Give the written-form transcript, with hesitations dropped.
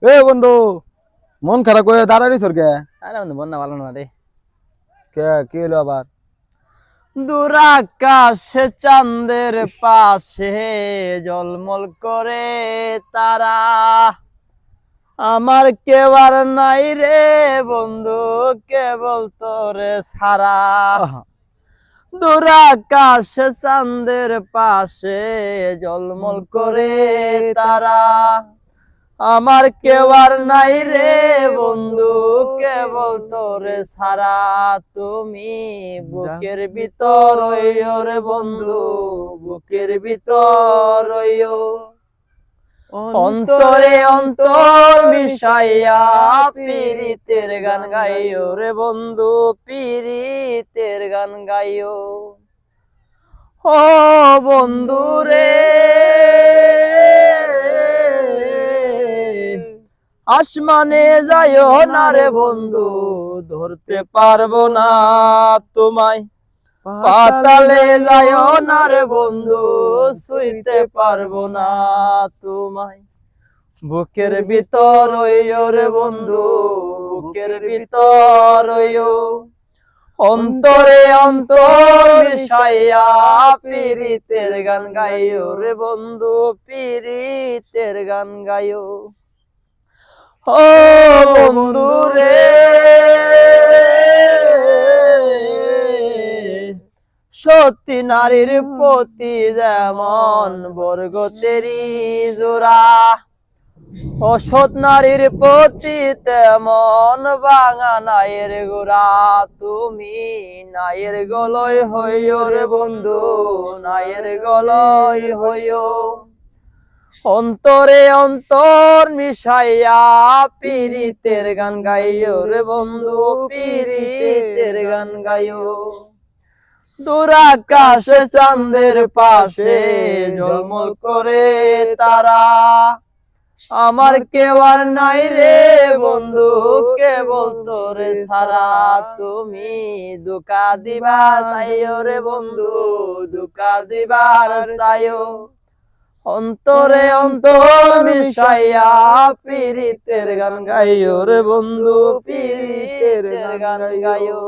এ বন্ধু, মন খারাপ করে দাঁড়ালি সরকে। আরে বন্ধু বন্যা ভালো না রে। কে কি হলো আবার? দূর আকাশে চাঁদের পাশে ঝলমল করে তারা, আমার কেউ আর নাই রে বন্ধু, কেবল তোরে ছাড়া। আহা, দূর আকাশে চাঁদের পাশে ঝলমল করে তারা, আমার কেউ আর নাই রে বন্ধু, কেবল তোরে ছাড়া। তুমি বুকের ভিতর রইও রে বন্ধু, বুকের ভিতর রইও। অন্তরে অন্তর মিশাইয়া পীরিতের গান গাইও রে বন্ধু, পীরিতের গান গাইও। ও বন্ধু রে, আসমানে যাইও না রে বন্ধু, ধরতে পারবো না তোমায়। পাতালে যাইও না রে বন্ধু, ছুঁইতে পারবো না তোমায়। বুকের ভিতর রইও রে বন্ধু, বুকের ভিতর রইও। অন্তরে অন্তর মিশাইয়া পীরিতের গান গাইও রে বন্ধু, পীরিতের গান গাইও। ও বন্ধু রে, সত্যি নারীর প্রতি যেমন বর্গ তেরি জোড়া, অসৎ নারীর প্রতি তেমন বাঙা নায়ের গোড়া। তুমি নায়ের গলয় হইও রে বন্ধু, নায়ের গলয় হইও। অন্তরে অন্তর মিশাইয়া পীরিতের গান গাইও রে বন্ধু, পীরিতের গান গাইও। দূর আকাশে চাঁদের পাশে ঝলমল করে তারা, আমার কেউ আর নাই রে বন্ধু, কেবল তোরে ছাড়া। তুমি ধোঁকা দিবা চাইও রে বন্ধু, ধোঁকা দিবার চাইও। অন্তরে অন্তর মিশাইয়া পীরিতের গান গাইও রে বন্ধু, পীরিতের গান গাইও।